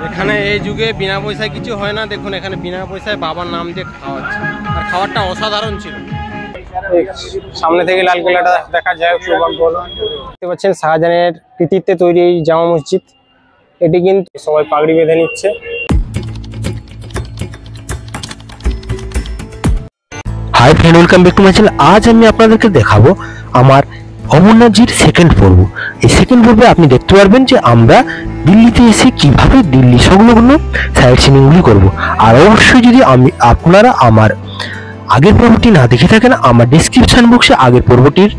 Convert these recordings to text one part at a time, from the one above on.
এখানে এই যুগে বিনা পয়সায় কিছু হয় না। দেখুন এখানে বিনা পয়সায় বাবার নাম দিয়ে খাওয়াচ্ছে, আর খাবারটা অসাধারণ ছিল। সামনে থেকে লালকেল্লাটা দেখা যায় সৌভাগ্য হলো। দেখতে পাচ্ছেন শাহজাহানের কৃতিত্বে তৈরি এই জামা মসজিদ। এটি কিন্তু সবাই পাগড়ি বেঁধে নিচ্ছে। Hi friend, welcome back to my channel. আজ আমি আপনাদেরকে দেখাবো আমার অমরনাথজির সেকেন্ড পর্ব। এই সেকেন্ড পর্বে আপনি দেখতে পারবেন যে আমরা দিল্লিতে এসে কিভাবে দিল্লি সংলগ্ন সাইট সিনিংগুলি করবো। আর অবশ্যই যদি আপনারা আমার আগের পর্বটি না দেখে থাকেন, আমার ডিসক্রিপশন বক্সে আগের পর্বটির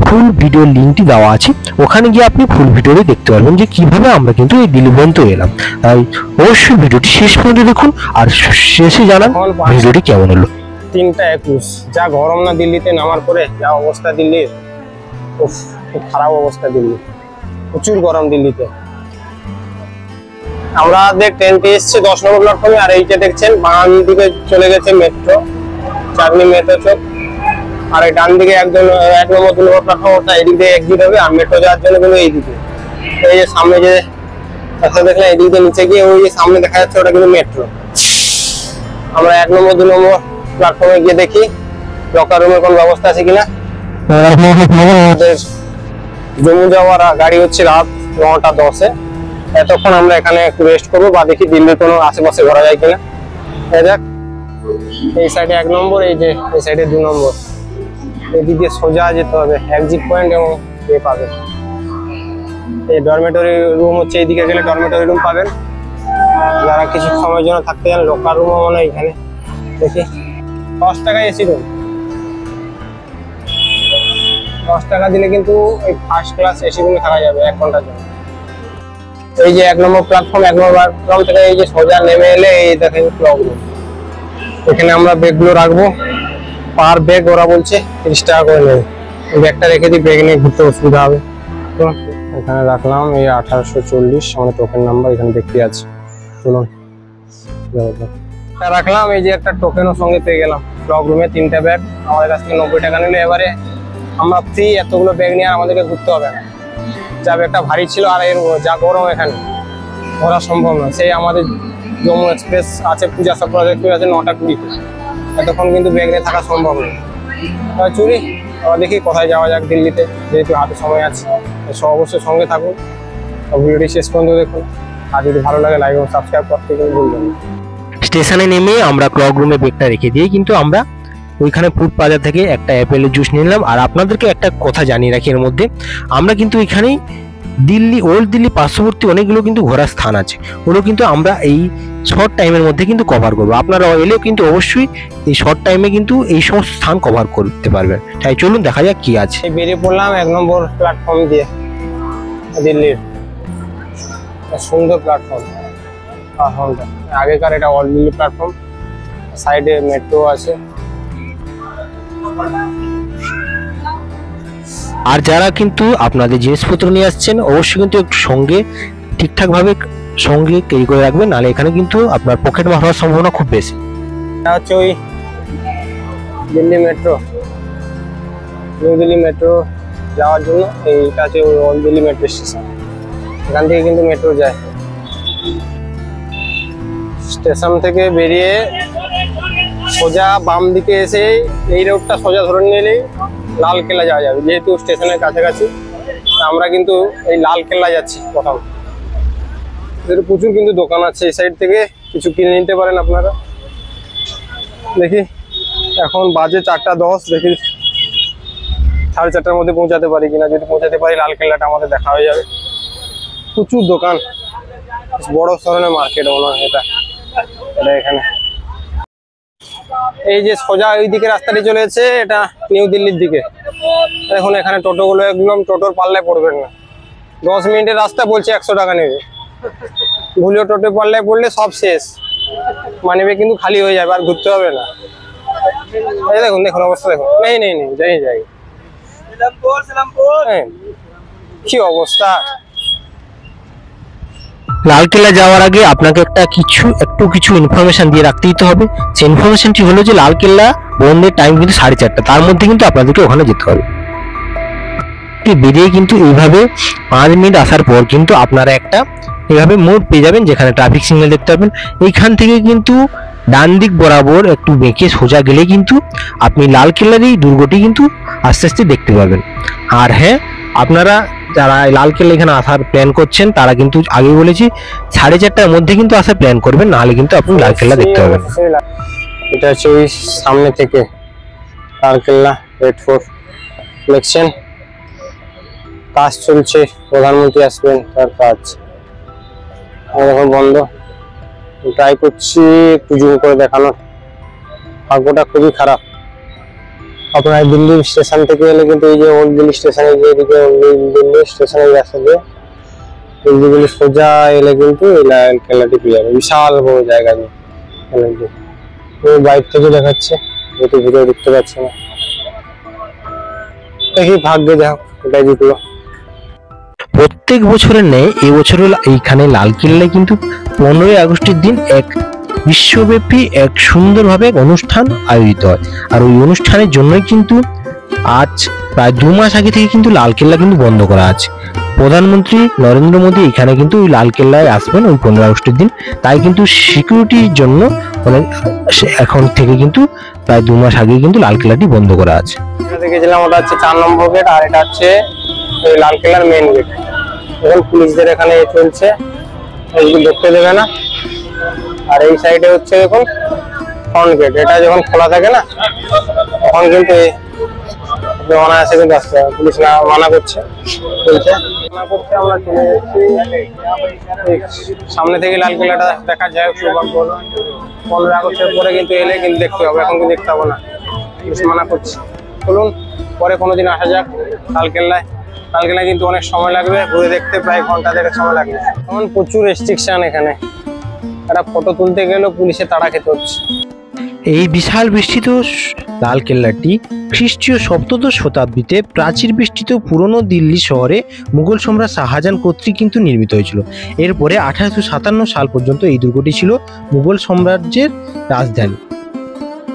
ফুল ভিডিও লিঙ্কটি দেওয়া আছে, ওখানে গিয়ে আপনি ফুল ভিডিওটি দেখতে পারবেন যে কিভাবে আমরা কিন্তু এই দিল্লি পর্যন্ত এলাম। তাই অবশ্যই ভিডিওটি শেষ পর্যন্ত দেখুন আর শেষে জানান ভিডিওটি কেমন হলো। 3:21, যা গরম না দিল্লিতে নামার পরে, যা অবস্থা দিল্লির, খুব খারাপ অবস্থা দিল্লি, প্রচুর গরম দিল্লিতে। আমরা ট্রেনটি এসছে 10 নম্বর প্ল্যাটফর্মে, আর এইটা দেখছেন বাম দিকে চলে গেছে মেট্রো, চাঁদনি মেট্রো চোখ। আর এই ডান দিকে একজন 1 নম্বর 2 নম্বর প্ল্যাটফর্মটা এদিক দিয়ে এক্সিট হবে, আর মেট্রো যাওয়ার জন্য কিন্তু এইদিকে। এই যে সামনে যে রাস্তা দেখলেন, এদিক দিয়ে নিচে গিয়ে ওই যে সামনে দেখা যাচ্ছে ওটা কিন্তু মেট্রো। আমরা 1 নম্বর 2 নম্বর প্ল্যাটফর্মে গিয়ে দেখি লকার রুমের কোন ব্যবস্থা আছে কিনা। জম্মু যাওয়ার গাড়ি হচ্ছে রাত 9:10-এ। এতক্ষণ আমরা এখানে একটু রেস্ট করবো, বা দেখি দিল্লির কোনো আশেপাশে ঘোরা যায় কিনা। দেখ, এই সাইডে 1 নম্বর, এই যে এই সাইডে 2 নম্বর। এদিক দিয়ে সোজা যেতে হবে, এক্সিট পয়েন্ট এবং এ পাবেন। এই ডরমেটরি রুম হচ্ছে, এইদিকে গেলে ডরমেটরি রুম পাবেন। যারা কিছু সময়ের জন্য থাকতে চান, লোকাল রুমও মনে হয় এখানে। দেখি 10 টাকা এসি রুম, 10 টাকা দিলে কিন্তু ওই ফার্স্ট ক্লাস এসি রুমে থাকা যাবে 1 ঘন্টার জন্য। এই যে 1 নম্বর প্ল্যাটফর্ম, 1 নম্বর প্ল্যাটফর্ম থেকে এই যে সোজা নেমে এলে এই দেখেন ক্লক রুম। এখানে আমরা ব্যাগগুলো রাখবো, পার ব্যাগ ওরা বলছে 30 টাকা করে নেবে। ব্যাগটা রেখে দিই, ব্যাগ নিয়ে ঘুরতে অসুবিধা হবে। তো এখানে রাখলাম এই 1840 আমাদের টোকেন নাম্বার, এখানে দেখতে আছে। চলুন রাখলাম, এই যে একটা টোকেনও সঙ্গে পেয়ে গেলাম। ক্লক রুমে 3টা ব্যাগ, আমাদের কাছ থেকে 90 টাকা নিলে। এবারে আমরা ফ্রি, এতগুলো ব্যাগ নিয়ে আমাদেরকে ঘুরতে হবে না। যা ব্যাগটা ভারী ছিল, আর এর যা গরম এখানে ঘোরা সম্ভব না। সেই আমাদের জম্মু এক্সপ্রেস আছে, পূজা সপ্তাহ আছে 9:20-তে। এতক্ষণ কিন্তু ব্যাগ নিয়ে থাকা সম্ভব নয়। চুরি আবার দেখি কোথায় যাওয়া যাক দিল্লিতে, যেহেতু হাতে সময় আছে। সব অবশ্যই সঙ্গে থাকুন, ভিডিওটি শেষ পর্যন্ত দেখুন। আর যদি ভালো লাগে লাইক এবং সাবস্ক্রাইব করতে কিন্তু ভুলবেন না। স্টেশনে নেমে আমরা ক্লক রুমে ব্যাগটা রেখে দিয়ে কিন্তু আমরা ওইখানে ফুড প্লাজা থেকে একটা অ্যাপেলের জুস নিলাম। আর আপনাদেরকে একটা কথা জানিয়ে রাখি, এর মধ্যে আমরা কিন্তু এখানেই দিল্লি, ওল্ড দিল্লি পার্শ্ববর্তী অনেকগুলো কিন্তু ঘোরার স্থান আছে, ওগুলো কিন্তু আমরা এই শর্ট টাইমের মধ্যে কিন্তু কভার করবো। আপনারা এলেও কিন্তু অবশ্যই এই শর্ট টাইমে কিন্তু এই সমস্ত স্থান কভার করতে পারবেন। তাই চলুন দেখা যাক কি আছে। বেরিয়ে পড়লাম 1 নম্বর প্ল্যাটফর্ম দিয়ে দিল্লির। সুন্দর প্ল্যাটফর্ম, আগেকার এটা ওল্ড দিল্লি প্ল্যাটফর্ম, সাইডে মেট্রো আছে। আর যারা কিন্তু আপনাদের জিনিসপত্র নিয়ে আসছেন, অবশ্যই কিন্তু একটু সঙ্গে ঠিকঠাক ভাবে সঙ্গে ক্যারি করে রাখবেন, নাহলে এখানে কিন্তু আপনার পকেট মার হওয়ার সম্ভাবনা খুব বেশি। এটা হচ্ছে ওই Delhi metro, new Delhi metro যাওয়ার জন্য এইটা হচ্ছে ওই ওল্ড দিল্লি মেট্রো স্টেশন। এখান থেকে কিন্তু মেট্রো যায়। স্টেশন থেকে বেরিয়ে সোজা বাম দিকে এসে এই রোডটা সোজা ধরে নিলেই লালকেল্লা যাওয়া যাবে। যেহেতু স্টেশনের কাছাকাছি, আমরা কিন্তু এই লালকেল্লা যাচ্ছি প্রথম। প্রচুর কিন্তু দোকান আছে, এই সাইড থেকে কিছু কিনে নিতে পারেন আপনারা। দেখি এখন বাজে 4:10, দেখি 4:30-র মধ্যে পৌঁছাতে পারি কিনা। যদি পৌঁছাতে পারি, লালকেল্লাটা আমাদের দেখা হয়ে যাবে। প্রচুর দোকান, বড় ধরনের মার্কেট মনে হয় এটা এখানে। এই যে সোজা ওই দিকে রাস্তাটি চলে যাচ্ছে, এটা নিউ দিল্লির দিকে। এখন এখানে টোটোগুলো একদম টোটোর পাল্লায় পড়বেন না। 10 মিনিটের রাস্তা বলছে 100 টাকা নেবে। ভুলেও টোটো পাল্লায় পড়লে সব শেষ, মানিবে কিন্তু খালি হয়ে যাবে, আর ঘুরতে হবে না। এই দেখুন দেখুন অবস্থা দেখুন। নেই নেই নেই, যাই যাই, কি অবস্থা। লালকেল্লা যাওয়ার আগে আপনাকে একটু কিছু ইনফরমেশন দিয়ে রাখতেই তো হবে। সেই ইনফরমেশনটি হলো যে লালকেল্লা বন্ধের টাইম কিন্তু 4:30, তার মধ্যে কিন্তু আপনাদেরকে ওখানে যেতে হবে। বেরিয়ে কিন্তু এইভাবে 5 মিনিট আসার পর কিন্তু আপনারা একটা এইভাবে মোড় পেয়ে যাবেন, যেখানে ট্রাফিক সিগন্যাল দেখতে পাবেন। এইখান থেকে কিন্তু ডান দিক বরাবর একটু বেঁকে সোজা গেলে কিন্তু আপনি লালকেল্লার এই দুর্গটি কিন্তু আস্তে আস্তে দেখতে পাবেন। আর হ্যাঁ, আপনারা যারা লালকেল্লা এখানে আসার প্ল্যান করছেন তারা কিন্তু আগেই বলেছি 4:30টার মধ্যে কিন্তু আসার প্ল্যান করবেন, নাহলে কিন্তু আপনি লালকেল্লা দেখতে পাবেন। এটা হচ্ছে ওই সামনে থেকে লালকেল্লা রেড ফোর্ট দেখছেন, কাজ চলছে, প্রধানমন্ত্রী আসবেন তার কাজ এখন বন্ধ। ট্রাই করছি একটু জুম করে দেখানোর, ভাগ্যটা খুবই খারাপ। আপনার দিল্লি স্টেশন থেকে এলে কিন্তু এই যে ওল্ড দিল্লি স্টেশনে, যে এদিকে দিল্লি স্টেশনের রাস্তা দিয়ে দিল্লি সোজা এলে কিন্তু এই লালকেল্লাটি পেয়ে যাবে, বিশাল বড় জায়গা নিয়ে। বাইক থেকে দেখাচ্ছে, যেহেতু ভিডিও দেখতে পাচ্ছি না, দেখি ভাগ্যে যাও এটাই জিতলো। প্রত্যেক বছরের ন্যায় এবছরও এইখানে লালকেল্লায় কিন্তু 15ই আগস্টের দিন এক বিশ্বব্যাপী এক সুন্দরভাবে এক অনুষ্ঠান আয়োজিত হয়। আর ওই অনুষ্ঠানের জন্যই কিন্তু আজ প্রায় 2 মাস আগে থেকে কিন্তু লালকেল্লা কিন্তু বন্ধ করা আছে। প্রধানমন্ত্রী নরেন্দ্র মোদী এখানে কিন্তু ওই লালকেল্লায় আসবেন ওই 15 আগস্টের দিন, তাই কিন্তু সিকিউরিটির জন্য মানে এখন থেকে কিন্তু প্রায় 2 মাস আগে কিন্তু লালকেল্লাটি বন্ধ করা আছে। দেখেছিলাম ওটা হচ্ছে 4 নম্বর গেট, আর এটা হচ্ছে ওই লালকেল্লার মেন গেট। এখন পুলিশদের এখানে চলছে, ঢুকতে দেবে না। আর এই সাইডে হচ্ছে দেখুন ফ্রন্ট গেট, এটা যখন খোলা থাকে না তখন কিন্তু অনায়াসে কিন্তু আসতে হবে, পুলিশ না মানা করছে, চলছে মানা করছে। আমরা চলে যাচ্ছি, সামনে থেকে লালকেল্লাটা দেখা যায়। 15 আগস্টের পরে কিন্তু এলে কিন্তু দেখতে হবে, এখন কিন্তু দেখতে হবে না, পুলিশ মানা করছে। চলুন পরে কোনোদিন আসা যাক লালকেল্লায়। লালকেল্লায় কিন্তু অনেক সময় লাগবে, ঘুরে দেখতে প্রায় ঘন্টা দেড়েক সময় লাগবে। এখন প্রচুর রেস্ট্রিকশন এখানে, একটা ফটো তুলতে গেলেও পুলিশের তাড়া খেতে হচ্ছে। এই বিশাল বিস্তৃত লালকেল্লাটি খ্রিস্টীয় 7শ শতাব্দীতে প্রাচীর বেষ্টিত পুরনো দিল্লি শহরে মুঘল সম্রাট শাহজাহান কর্তৃক কিন্তু নির্মিত হয়েছিল। এরপরে 1857 সাল পর্যন্ত এই দুর্গটি ছিল মুঘল সাম্রাজ্যের রাজধানী।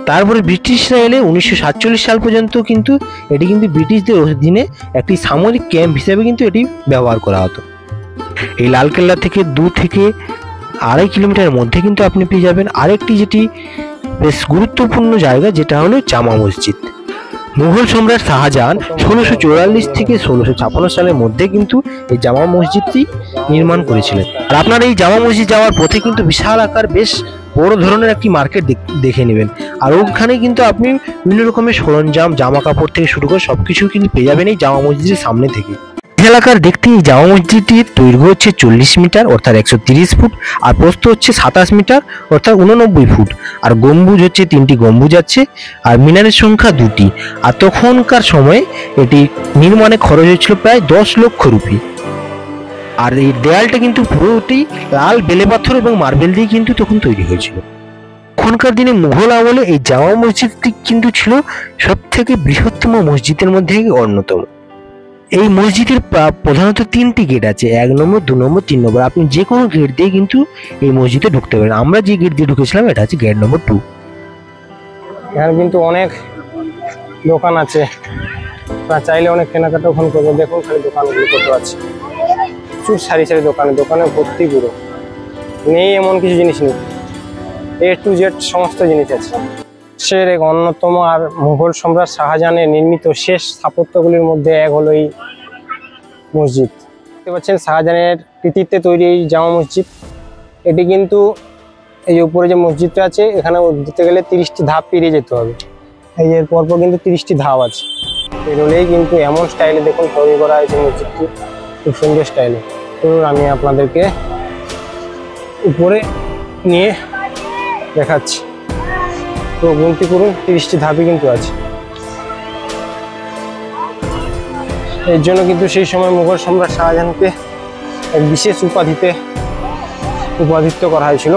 তারপরে ব্রিটিশরা এলে 1947 সাল পর্যন্ত কিন্তু এটি কিন্তু ব্রিটিশদের অধীনে একটি সামরিক ক্যাম্প হিসেবে কিন্তু এটি ব্যবহার করা হতো। এই লালকেল্লা থেকে 2 থেকে 2.5 কিলোমিটারের মধ্যে কিন্তু আপনি পেয়ে যাবেন আরেকটি যেটি বেশ গুরুত্বপূর্ণ জায়গা, যেটা হলো জামা মসজিদ। মুঘল সম্রাট শাহজাহান 1644 থেকে 1656 সালের মধ্যে কিন্তু এই জামা মসজিদটি নির্মাণ করেছিলেন। আর আপনার এই জামা মসজিদ যাওয়ার পথে কিন্তু বিশাল আকার বেশ বড় ধরনের একটি মার্কেট দেখে নেবেন। আর ওখানে কিন্তু আপনি বিভিন্ন রকমের সরঞ্জাম, জামা কাপড় থেকে শুরু করে সবকিছু কিন্তু পেয়ে যাবেন এই জামা মসজিদের সামনে থেকে। এলাকার দেখতে এই জামা মসজিদটির দৈর্ঘ্য হচ্ছে 40 মিটার অর্থাৎ 130 ফুট, আর প্রস্থ হচ্ছে 27 মিটার অর্থাৎ 89 ফুট, আর গম্বুজ হচ্ছে 3টি গম্বুজ আছে, আর মিনারের সংখ্যা 2টি। আর তখনকার সময়ে এটি নির্মাণে খরচ হয়েছিল প্রায় 10 লক্ষ রুপি। আর এই দেয়ালটা কিন্তু পুরোটি লাল বেলে পাথর এবং মার্বেল দিয়ে কিন্তু তখন তৈরি হয়েছিল। তখনকার দিনে মুঘল আমলে এই জামা মসজিদটি কিন্তু ছিল সব থেকে বৃহত্তম মসজিদের মধ্যে অন্যতম। এই মসজিদের প্রধানত 3টি গেট আছে, 1 নম্বর, 2 নম্বর, 3 নম্বর। আপনি যে কোনো গেট দিয়ে কিন্তু এই মসজিদে ঢুকতে পারেন। আমরা যে গেট দিয়ে ঢুকেছিলাম এটা হচ্ছে গেট নম্বর 2। এখানে কিন্তু অনেক দোকান আছে, চাইলে অনেক কেনাকাটা ওখানে করবো। দেখুন খালি দোকানগুলো কত আছে, প্রচুর সারি সারি দোকানে ভর্তি, পুরো নেই এমন কিছু জিনিস নেই, A to Z সমস্ত জিনিস আছে। দেশের এক অন্যতম আর মুঘল সম্রাট শাহজাহানের নির্মিত শেষ স্থাপত্যগুলির মধ্যে এক হলো এই মসজিদ। দেখতে পাচ্ছেন শাহজাহানের কৃতিত্বে তৈরি এই জামা মসজিদ। এটি কিন্তু এই যে উপরে যে মসজিদটা আছে, এখানে যেতে গেলে 30টি ধাপ পেরিয়ে যেতে হবে। এই যে পরপর কিন্তু 30টি ধাপ আছে, পেরোলেই কিন্তু এমন স্টাইলে দেখুন তৈরি করা হয়েছে মসজিদটি, খুব সুন্দর স্টাইলে। তো আমি আপনাদেরকে উপরে নিয়ে দেখাচ্ছি, তো গুনতি করুন 30টি ধাপই কিন্তু আছে। এর জন্য কিন্তু সেই সময় মুঘল সম্রাট শাহজাহানকে এক বিশেষ উপাধিত্ব করা হয়েছিল।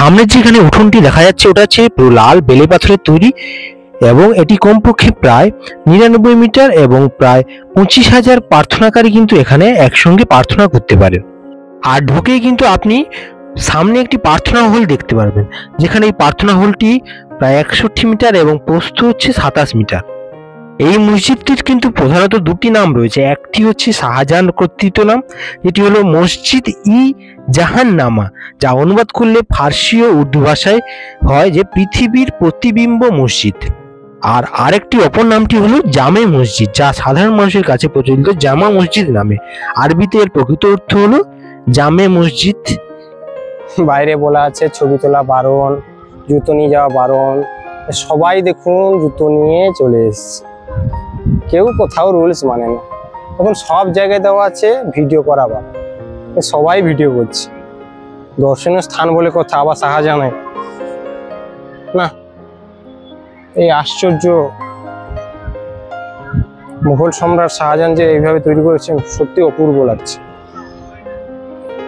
আমরা যেখানে উঠোনটি দেখা যাচ্ছে ওটা হচ্ছে পুরো লাল বেলে পাথরের তৈরি, এবং এটি কমপক্ষে প্রায় 99 মিটার এবং প্রায় 25,000 প্রার্থনাকারী কিন্তু এখানে একসঙ্গে প্রার্থনা করতে পারেন। আর ঢুকেই কিন্তু আপনি সামনে একটি প্রার্থনা হল দেখতে পারবেন, যেখানে এই প্রার্থনা হলটি প্রায় 61 মিটার এবং প্রস্থ হচ্ছে 27 মিটার। এই মসজিদটির কিন্তু প্রধানত দুটি নাম রয়েছে। একটি হচ্ছে শাহজাহান কর্তৃক নাম, যেটি হলো মসজিদ ই জাহান্নামা, যা অনুবাদ করলে ফার্সি ও উর্দু ভাষায় হয় যে পৃথিবীর প্রতিবিম্ব মসজিদ। আর আরেকটি অপর নামটি হলো জামে মসজিদ, যা সাধারণ মানুষের কাছে প্রচলিত জামা মসজিদ নামে। আরবিতে এর প্রকৃত অর্থ হলো জামে মসজিদ। বাইরে বলা আছে ছবি তোলা বারণ, জুতো নিয়ে যাওয়া বারণ। সবাই দেখুন জুতো নিয়ে চলে এসছে, কেউ কোথাও রুলস মানে না। এখন সব জায়গায় দেওয়া আছে ভিডিও করা, বা সবাই ভিডিও করছে। দর্শনীয় স্থান বলে কথা, আবার শাহজাহানে না। এই আশ্চর্য মুঘল সম্রাট শাহজাহান যে এইভাবে তৈরি করেছেন, সত্যি অপূর্ব লাগছে।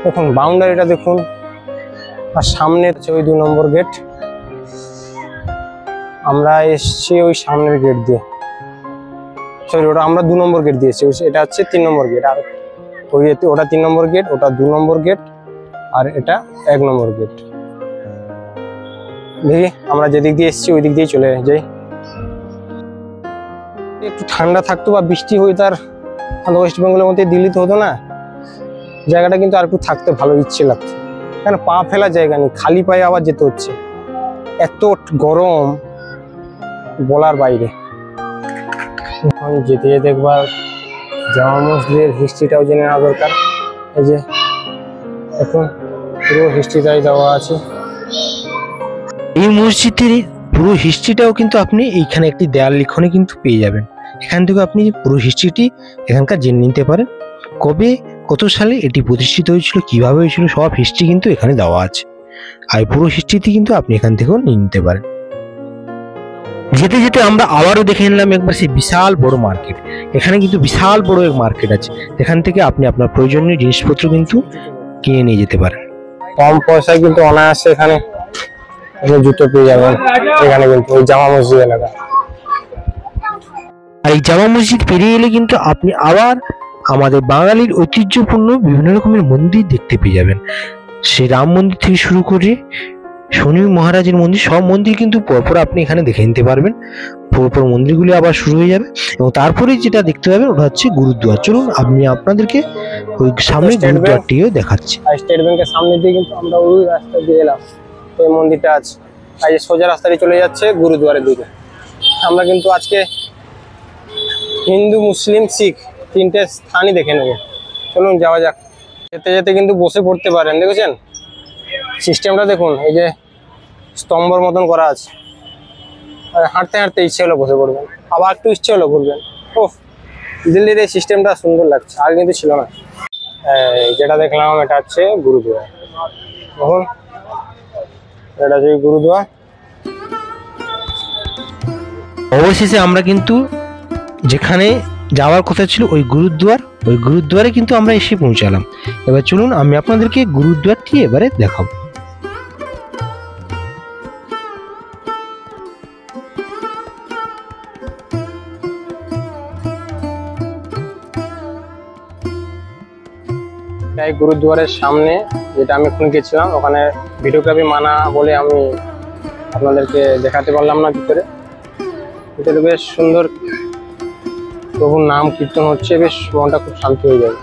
দেখুন বাউন্ডারিটা দেখুন, আর সামনে আছে ওই 2 নম্বর গেট। আমরা এসছি ওই সামনের গেট দিয়ে, সরি ওটা আমরা 2 নম্বর গেট দিয়েছি, এটা হচ্ছে 3 নম্বর গেট। আর ওই ওটা 3 নম্বর গেট, ওটা 2 নম্বর গেট, আর এটা 1 নম্বর গেট। দেখি আমরা যেদিক দিয়ে এসেছি ওই দিক দিয়ে চলে যাই। একটু ঠান্ডা থাকতো বা বৃষ্টি হয়ে, তার ওয়েস্ট বেঙ্গলের মধ্যে দিল্লিতে হতো না, জায়গাটা কিন্তু আর একটু থাকতে ভালো ইচ্ছে লাগতো। কেন পা ফেলার জায়গা নেই, খালি পায়ে আবার যেতে হচ্ছে, এত গরম বলার বাইরে। যেতে যেতে একবার জামা মসজিদের হিস্ট্রিটাও জেনে নেওয়া দরকার। এই যে এখন পুরো হিস্ট্রিটাই দেওয়া আছে। এই মসজিদের পুরো হিস্ট্রিটাও কিন্তু আপনি এইখানে একটি দেয়াল লিখনে কিন্তু পেয়ে যাবেন। এখান থেকে আপনি পুরো হিস্ট্রিটি এখানকার জেনে নিতে পারেন, কবে কত সালে এটি প্রতিষ্ঠিত হয়েছিল, কিভাবে হয়েছিল, সব হিস্ট্রি কিন্তু এখানে দেওয়া আছে। আর পুরো হিস্ট্রিটি কিন্তু আপনি এখান থেকেও নিয়ে নিতে পারেন। যেতে যেতে আমরা আবারও দেখে নিলাম একবার সেই বিশাল বড় মার্কেট। এখানে কিন্তু বিশাল বড় এক মার্কেট আছে, এখান থেকে আপনি আপনার প্রয়োজনীয় জিনিসপত্র কিন্তু কিনে নিয়ে যেতে পারেন। কম পয়সায় কিন্তু অনায়াসে এখানে জুতো পেয়ে যাবেন। এখানে কিন্তু ওই জামা মসজিদ এলাকা। আর এই জামা মসজিদ পেরিয়ে এলে কিন্তু আপনি আবার আমাদের বাঙালির ঐতিহ্যপূর্ণ বিভিন্ন রকমের মন্দির দেখতে পেয়ে যাবেন। সেই রাম মন্দির থেকে শুরু করে শনি মহারাজের মন্দির, সব মন্দির কিন্তু পরপর আপনি এখানে দেখে নিতে পারবেন। পরপর মন্দিরগুলি আবার শুরু হয়ে যাবে, এবং তারপরে যেটা দেখতে পাবেন ওটা হচ্ছে গুরুদুয়ার। চলুন আমি আপনাদেরকে ওই সামনে গুরুদুয়ারটিও দেখাচ্ছি। আর স্টেট ব্যাংকের সামনে দিয়ে কিন্তু আমরা ওই রাস্তা দিয়ে এলাম, এই মন্দিরটা আছে। আর এই সোজা রাস্তা দিয়ে চলে যাচ্ছে গুরুদুয়ারের দিকে। আমরা কিন্তু আজকে হিন্দু, মুসলিম, শিখ 3টে স্থানই দেখে নেব। চলুন যাওয়া যাক। যেতে যেতে কিন্তু বসে পড়তে পারেন, দেখেছেন সিস্টেমটা দেখুন। এই যে স্তম্ভর মতন করা আছে, আর হাঁটতে হাঁটতে ইচ্ছে হলো বসে পড়বেন, আবার একটু ইচ্ছে হলো ঘুরবেন। ওহ, দিল্লির এই সিস্টেমটা সুন্দর লাগছে, আর কিন্তু ছিল না। যেটা দেখলাম এটা হচ্ছে গুরুদুয়ার। দেখুন এটা হচ্ছে গুরুদুয়ার। অবশেষে আমরা কিন্তু যেখানে যাওয়ার কথা ছিল ওই গুরুদুয়ারে কিন্তু আমরা এসে পৌঁছালাম। এবার চলুন আমি আপনাদেরকে গুরুদুয়ারটি এবারে দেখাবো। এই গুরুদুয়ারের সামনে যেটা আমি এখন গেছিলাম, ওখানে ভিডিওগ্রাফি মানা বলে আমি আপনাদেরকে দেখাতে পারলাম না ভিতরে। ভিতরে বেশ সুন্দর প্রভুর নাম কীর্তন হচ্ছে, বেশ মনটা খুব শান্তি হয়ে যাবে।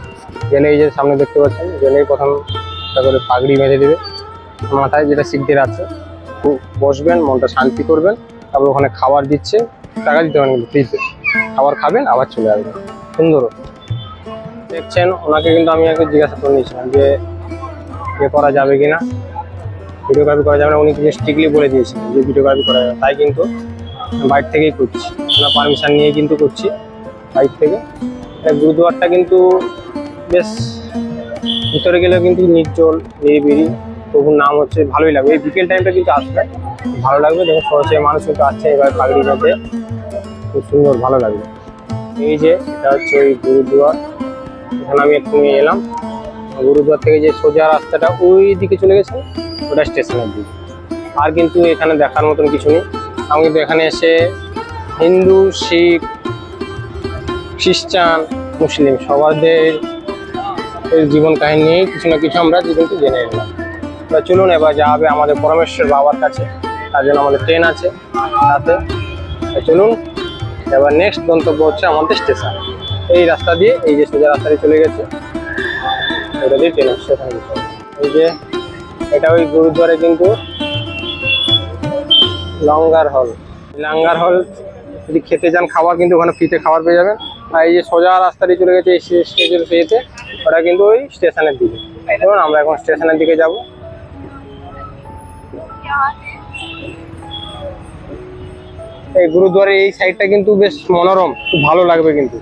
গেলে এই যে সামনে দেখতে পাচ্ছেন, গেলেই প্রথম একটা করে পাগড়ি বেঁধে দেবে মাথায়, যেটা শিখদের আছে। বসবেন, মনটা শান্তি করবেন, তারপর ওখানে খাবার দিচ্ছে, টাকা দিতে পারেন ফ্রিতে, খাবার খাবেন আবার চলে আসবেন। সুন্দর দেখছেন। ওনাকে কিন্তু আমি আগে জিজ্ঞাসা করে নিয়েছিলাম যে করা যাবে কিনা, ভিডিওগ্রাফি করা যাবে না। উনি কিন্তু স্ট্রিক্টলি বলে দিয়েছিলেন যে ভিডিওগ্রাফি করা যাবে, তাই কিন্তু বাইরে থেকেই করছি, ওনার পারমিশন নিয়ে কিন্তু করছি বাইরে থেকে। গুরুদুয়ারটা কিন্তু বেশ ভিতরে গেলেও কিন্তু নির্জল, নিরিবিলি, প্রভুর নাম হচ্ছে, ভালোই লাগবে। এই বিকেল টাইমটা কিন্তু আসবে, ভালো লাগবে। দেখুন সহজে মানুষ কিন্তু আসছে এবার পাগড়ি বেঁধে, খুব সুন্দর ভালো লাগবে। এই যে এটা হচ্ছে ওই গুরুদুয়ার, এখানে আমি একটু নিয়ে এলাম। গুরুদুয়ার থেকে যে সোজা রাস্তাটা ওই দিকে চলে গেছে, ওটা স্টেশনের দিকে। আর কিন্তু এখানে দেখার মতন কিছু নেই। আমি কিন্তু এখানে এসে হিন্দু, শিখ, খ্রিস্টান, মুসলিম সবাদের জীবন কাহিনী নিয়ে কিছু না কিছু আমরা কিন্তু জেনে এলাম। এবার চলুন এবার যাবে আমাদের পরমেশ্বর বাবার কাছে, তার জন্য আমাদের ট্রেন আছে সাথে। চলুন এবার নেক্সট গন্তব্য হচ্ছে আমাদের স্টেশন। এই রাস্তা দিয়ে, এই যে সোজা রাস্তা দিয়ে চলে গেছে, ওটা দিয়ে ট্রেন স্টেশন যেতে হবে। এই যে এটা ওই গুরুদ্বারে কিন্তু লঙ্গার হল। লঙ্গার হল যদি খেতে যান খাবার কিন্তু ওখানে ফ্রিতে খাবার পেয়ে যাবেন। আর এই যে সোজা রাস্তা দিয়ে চলে গেছে এই স্টেজের ফ্রিতে, ওটা কিন্তু ওই স্টেশনের দিকে। ধরুন আমরা এখন স্টেশনের দিকে যাব। এই গুরুদ্বারের এই সাইডটা কিন্তু বেশ মনোরম, খুব ভালো লাগবে কিন্তু।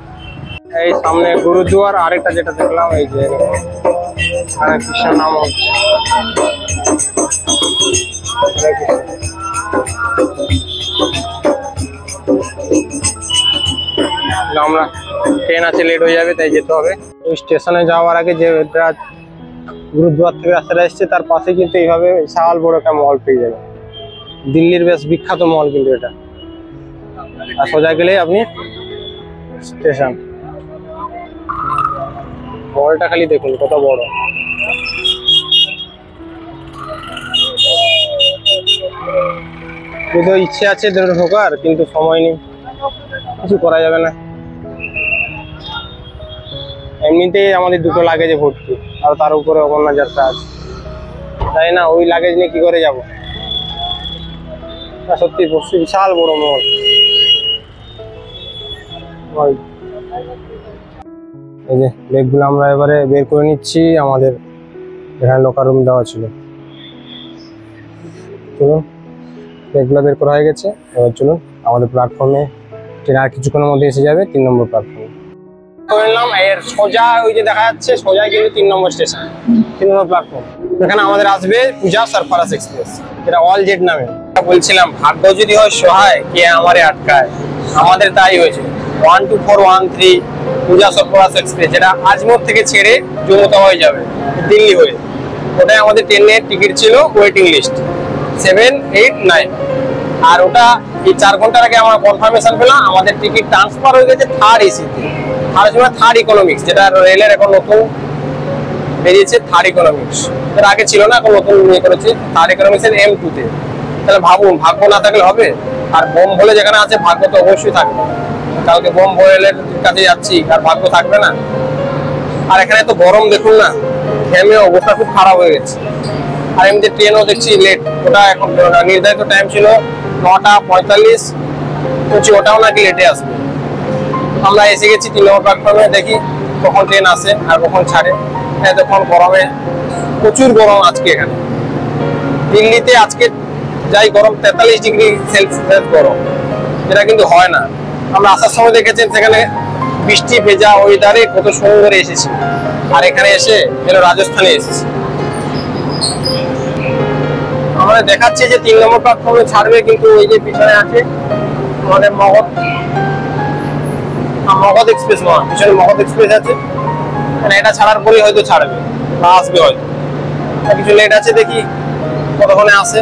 এই সামনে গুরুদ্বার, আরেকটা যেটা দেখলাম এই যে হরে কৃষ্ণ নাম হচ্ছে। আমরা ট্রেন আছে, লেট হয়ে যাবে, তাই যেতে হবে। ওই স্টেশনে যাওয়ার আগে যে গুরুদ্বার থেকে রাস্তাটা এসছে তার পাশে কিন্তু এইভাবে বিশাল বড় একটা মল পেয়ে যাবে। দিল্লির বেশ বিখ্যাত মল কিন্তু এটা। আর সোজা গেলেই আপনি স্টেশন। মলটা খালি দেখুন কত বড়। কিন্তু ইচ্ছে আছে ঢোকার, কিন্তু সময় নেই, কিছু করা যাবে না। এমনিতেই আমাদের দুটো লাগেজে ভর্তি, আর তার উপরে অমরনাথ যাত্রা আছে, তাই না? ওই লাগেজ নিয়ে কি করে যাবো? সত্যি বিশাল বড় মল। এই যে ব্যাগগুলো আমরা এবারে বের করে নিচ্ছি, আমাদের এখানে লোকার রুম দেওয়া ছিল। চলুন, ব্যাগগুলো বের করা হয়ে গেছে। এবার চলুন আমাদের প্ল্যাটফর্মে, ট্রেন আর কিছুক্ষণের মধ্যে এসে যাবে 3 নম্বর প্ল্যাটফর্মে। করলাম এর সোজা ওই যে দেখা যাচ্ছে সোজা কিন্তু 3 নম্বর স্টেশন, 3 নম্বর প্ল্যাটফর্ম। এখানে আমাদের আসবে পূজা সারফারাজ এক্সপ্রেস, যেটা অল জেড নামে। বলছিলাম ভাগ্য যদি হয় সহায়, কে আমারে আটকায়। আমাদের তাই হয়েছে। 12413 পূজা সারফারাজ এক্সপ্রেস, যেটা আজমোর থেকে ছেড়ে জম্মুতা হয়ে যাবে দিল্লি হয়ে। ওটাই আমাদের ট্রেনের টিকিট ছিল, ওয়েটিং লিস্ট 7, 8, 9। আর ওটা এই 4 ঘন্টার আগে আমরা কনফার্মেশন পেলাম আমাদের টিকিট ট্রান্সফার হয়ে গেছে থার্ড এসিতে। থার্ড ইকোনমিক্স, যেটা রেলের এখন নতুন বেরিয়েছে থার্ড ইকোনমিক্স। এর আগে ছিল না, এখন নতুন নিয়ে করেছে থার্ড ইকোনমিক্স এর M2 তে। তাহলে ভাবুন, ভাগ্য না থাকলে হবে? আর বোম ভোলে যেখানে আছে ভাগ্য তো অবশ্যই থাকবে। কালকে বোম ভোলের কাছে যাচ্ছি, আর ভাগ্য থাকবে না? আর এখানে তো গরম দেখুন না, ঘেমে অবস্থা খুব খারাপ হয়ে গেছে। আর এমনি ট্রেনও দেখছি লেট। ওটা এখন নির্ধারিত টাইম ছিল 9:45, বলছি ওটাও নাকি লেটে আসবে। আমরা এসে গেছি 3 নম্বর প্ল্যাটফর্মে, দেখি কখন ট্রেন আসে আর কখন ছাড়ে। এতক্ষণ গরমে, প্রচুর গরম আজকে এখানে। দিল্লিতে আজকে যাই গরম 43 ডিগ্রি সেলসিয়াস গরম, যেটা কিন্তু হয় না। আমরা আসার সময় দেখেছেন সেখানে বৃষ্টি ভেজা ওয়েদারে কত সুন্দর এসেছি, আর এখানে এসে যেন রাজস্থানে এসেছি। আমাদের দেখাচ্ছে যে 3 নম্বর প্ল্যাটফর্মে ছাড়বে, কিন্তু ওই যে পিছনে আছে আমাদের মগধ এক্সপ্রেস, পিছনে মগধ এক্সপ্রেস আছে। মানে এটা ছাড়ার পরেই হয়তো ছাড়বে বা আসবে হয়তো, কিছু লেট আছে, দেখি কতক্ষণে আসে।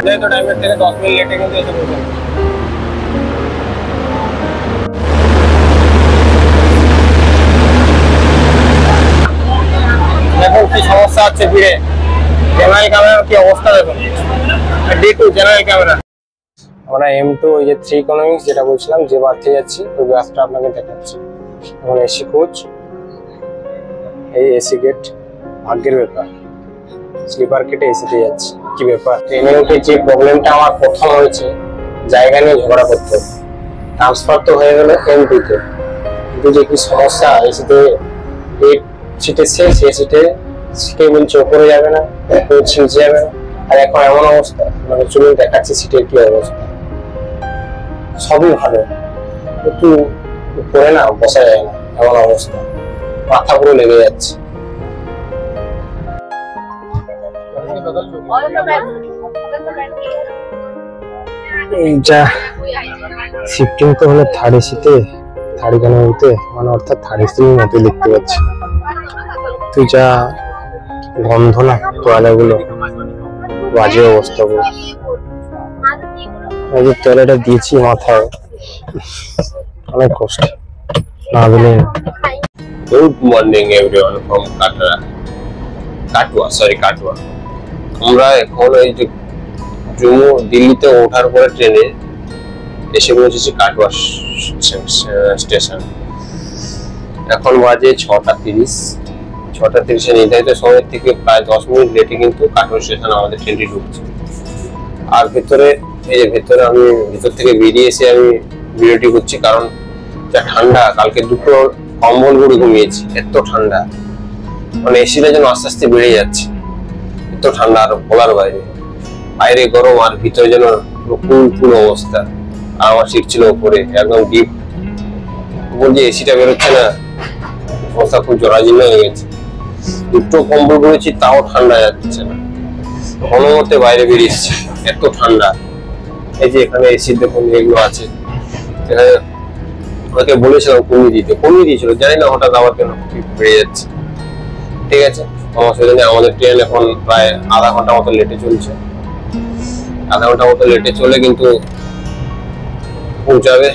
যেহেতু টাইমের থেকে 10 মিনিট লেটে কিন্তু এসে পৌঁছে। দেখুন কি সমস্যা হচ্ছে ভিড়ে। জেনারেল ক্যামেরার কি অবস্থা দেখুন, D2 জেনারেল ক্যামেরা। আমরা M2 ওই যে 3 ইকোনমিক্স যেটা বলছিলাম, যে বাসে যাচ্ছি ওই বাসটা আপনাকে দেখাচ্ছি। এখন এসি কোচ, এই এসি গেট, ভাগ্যের ব্যাপার। স্লিপার কেটে এসিতে যাচ্ছি, কি ব্যাপার। ট্রেনে উঠে যে প্রবলেমটা আমার প্রথম হয়েছে, জায়গা নিয়ে ঝগড়া করতে হবে। ট্রান্সফার তো হয়ে গেল M2 তে, কিন্তু যে কি সমস্যা এসিতে, এই সিটে শেষ, এই সিটে বলছে ওপরে যাবে না, নিচে যাবে না। আর এখন এমন অবস্থা, মানে চলুন দেখাচ্ছি সিটের কি অবস্থা। সবই ভালো, একটু উপরে না বসা যায় না, এমন অবস্থা, মাথা পুরো লেগে যাচ্ছে। যা শিফটিং তো হলো থার্ড এসিতে, থার্ড ইকোনমিতে, মানে অর্থাৎ থার্ড এসির মতো দেখতে পাচ্ছি। তুই যা গন্ধ না টয়লেটগুলো, বাজে অবস্থা পুরো। এই যে টয়লেটটা দিয়েছি মাথায়, অনেক কষ্ট না দিলে। গুড মর্নিং এভরিওয়ান ফ্রম কাটুয়া। আমরা এখন এই যে জম্মু দিল্লিতে ওঠার পরে ট্রেনে এসে পৌঁছেছি কাটোয়া স্টেশন। এখন বাজে 6:30। 6:30 নির্ধারিত সময় থেকে প্রায় 10 মিনিট লেটে কিন্তু কাটোয়া স্টেশন আমাদের ট্রেনটি ঢুকছে। আর ভেতরে আমি ভেতর থেকে বেরিয়ে এসে আমি ভিডিওটি করছি, কারণ যা ঠান্ডা, কালকে দুটো কম্বল করে ঘুমিয়েছি, এত ঠান্ডা, মানে এসিটা যেন আস্তে আস্তে বেড়ে যাচ্ছে, এত ঠান্ডা আর বলার বাইরে। বাইরে গরম আর ভিতরে যেন কুল অবস্থা। আর আমার সিট ছিল উপরে, একদম ডিপ, উপর যে এসিটা বেরোচ্ছে না, অবস্থা খুব জরাজীর্ণ হয়ে গেছে। দুটো কম্বল করেছি তাও ঠান্ডা যাচ্ছে না, কোনো মতে বাইরে বেরিয়েছি, এত ঠান্ডা। এই যে এখানে এসি দেখুন এগুলো আছে, এখানে ওকে বলেছিলাম কমিয়ে দিয়েছিল, জানি না হঠাৎ আবার কেন বেড়ে যাচ্ছে। ঠিক আছে, অসুবিধা নেই। আমাদের ট্রেন এখন প্রায় আধা ঘন্টা মতো লেটে চলছে, আধা ঘন্টা মতো লেটে চলে কিন্তু পৌঁছাবে।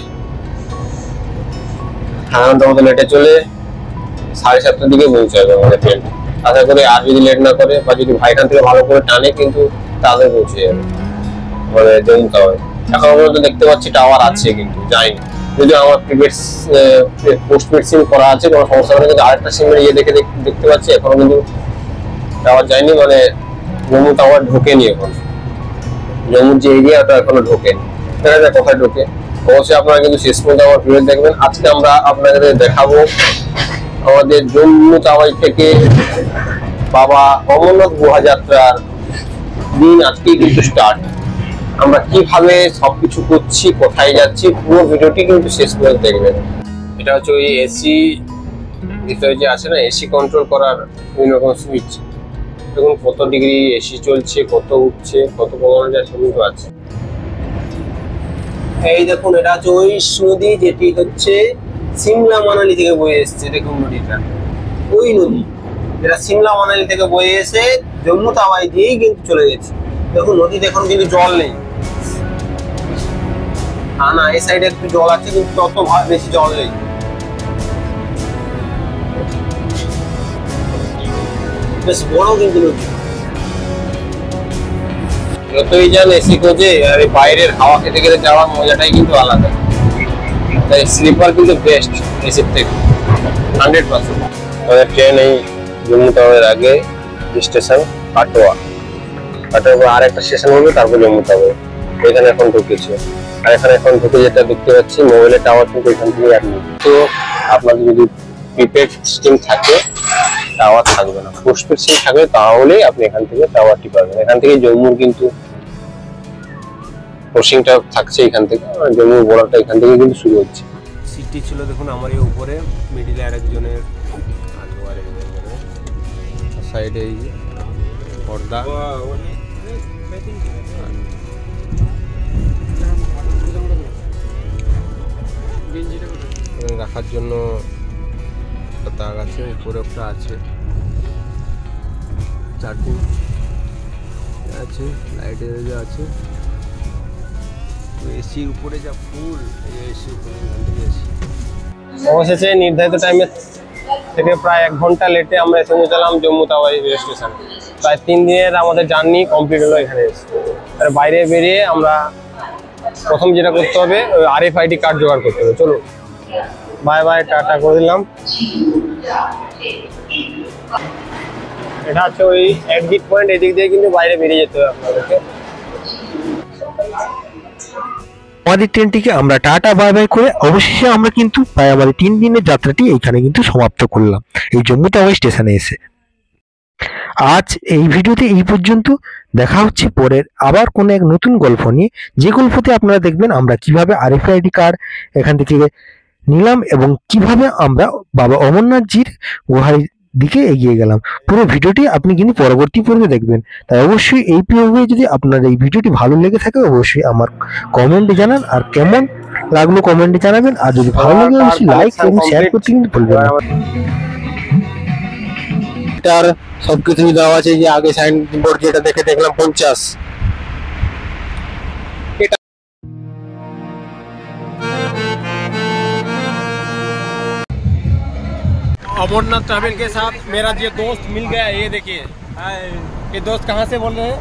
আধা ঘন্টা মতো লেটে চলে 7:30টার দিকে পৌঁছাবে আমাদের ট্রেন। আশা করি আর যদি লেট না করে বা যদি ভাইখান থেকে ভালো করে টানে কিন্তু তাদের পৌঁছে যাবে মানে জম্মু টাওয়ারে। এখন পর্যন্ত দেখতে পাচ্ছি টাওয়ার আছে, কিন্তু যাইনি। যদি আমার পোস্টপেড সিম করা আছে, কোনো সমস্যা নেই, কিন্তু আরেকটা সিমের দেখতে পাচ্ছি এখনো কিন্তু টাওয়ার যায়নি, মানে জম্মু টাওয়ার ঢোকেনি এখন। জম্মুর যে এরিয়া ওটা এখনো ঢোকেনি, দেখা যায় কোথায় ঢোকে। অবশ্যই আপনারা কিন্তু শেষ পর্যন্ত আমার ভিডিও দেখবেন। আজকে আমরা আপনাদের দেখাবো আমাদের জম্মু টাওয়ার থেকে বাবা অমরনাথ গুহাযাত্রার দিন আজকেই কিন্তু স্টার্ট। আমরা কিভাবে সবকিছু করছি, কোথায় যাচ্ছি, পুরো ভিডিওটি কিন্তু শেষ পর্যন্ত দেখবেন। এটা হচ্ছে ওই এসি ভিতরে যে আছে না, এসি কন্ট্রোল করার বিভিন্ন রকম সুইচ। দেখুন কত ডিগ্রি এসি চলছে, কত উঠছে, কত কমানো যায়, সব কিছু আছে। এই দেখুন এটা হচ্ছে ওই নদী, যেটি হচ্ছে সিমলা মানালি থেকে বয়ে এসছে। দেখুন নদীটা, ওই নদী যেটা সিমলা মানালি থেকে বয়ে এসে জম্মু তাওয়াই দিয়েই কিন্তু চলে গেছে। দেখুন নদীতে এখন কিন্তু জল নেই, না এই সাইডে একটু জল আছে, কিন্তু তত বেশি জল নেই। বেশ বড় কিন্তু নদী। যতই যান এসি কোচে, আর বাইরের হাওয়া খেতে খেতে যাওয়ার মজাটাই কিন্তু আলাদা। তাই স্লিপার কিন্তু বেস্ট এসির থেকে 100%। আমাদের ট্রেন এই জম্মু টাওয়ারের আগে স্টেশন কাটোয়া আর একটা স্টেশন হবে, তারপর জম্মু টাওয়ার। এখানে এখন ঢুকেছে, আর এখানে এখন ঢুকে যেটা দেখতে পাচ্ছি মোবাইলের টাওয়ার কিন্তু এখান থেকে আর নেই। তো আপনাদের যদি প্রিপেড সিম থাকে টাওয়ার থাকবে না, পোস্টপেড সিম থাকবে তাহলেই আপনি এখান থেকে টাওয়ারটি পাবেন। এখান থেকে জম্মুর কিন্তু ক্রসিংটা থাকছে, এখান থেকে জম্মুর বর্ডারটা এখান থেকে কিন্তু শুরু হচ্ছে। সিটটি ছিল দেখুন আমার এই উপরে, মিডিলে আরেকজনের, সাইডে এই পর্দা, রাখার জন্য তাক আছে, উপরে একটা আছে, চার্জিং আছে, লাইটের আছে, এসি উপরে যা ফুল, এসি অবশেষে নির্ধারিত টাইমের থেকে প্রায় 1 ঘন্টা লেটে আমরা এসে পৌঁছালাম জম্মু তাওয়াই রেল স্টেশনে। প্রায় 3 দিনের আমাদের জার্নি কমপ্লিট হলো এখানে এসে। আর বাইরে বেরিয়ে আমরা প্রথম যেটা করতে হবে, RFID কার্ড জোগাড় করতে হবে। চলো বাই বাই, টাটা করে দিলাম। এটা হচ্ছে ওই এক্সিট পয়েন্ট, এদিক দিয়ে কিন্তু বাইরে বেরিয়ে যেতে হবে আপনাদেরকে। আমাদের ট্রেনটিকে আমরা টাটা বাই বাই করে অবশেষে আমরা কিন্তু প্রায় আমাদের 3 দিনের যাত্রাটি এইখানে কিন্তু সমাপ্ত করলাম, এই জম্মু টাওয়াই স্টেশনে এসে। আজ এই ভিডিওতে এই পর্যন্ত। দেখা হচ্ছে পরের আবার কোনো এক নতুন গল্প নিয়ে, যে গল্পতে আপনারা দেখবেন আমরা কিভাবে RFID কার্ড এখান থেকে নিলাম এবং কিভাবে আমরা বাবা অমরনাথজির গুহার দিকে এগিয়ে গেলাম। পুরো ভিডিওটি আপনি কিন্তু পরবর্তী পর্বে দেখবেন। তাই অবশ্যই এই পর্বে যদি আপনার এই ভিডিওটি ভালো লেগে থাকে অবশ্যই আমার কমেন্টে জানান, আর কেমন লাগলো কমেন্টে জানাবেন, আর যদি ভালো লাগে অবশ্যই লাইক এবং শেয়ার করতে কিন্তু ভুলবেন না। এটার সবকিছু দেওয়া আছে, যে আগে সাইন বোর্ড যেটা দেখে দেখলাম 50। अमरनाथ ट्रैवल के साथ मेरा ये दोस्त मिल गया, ये देखिए। ये दोस्त कहाँ से बोल रहे हैं?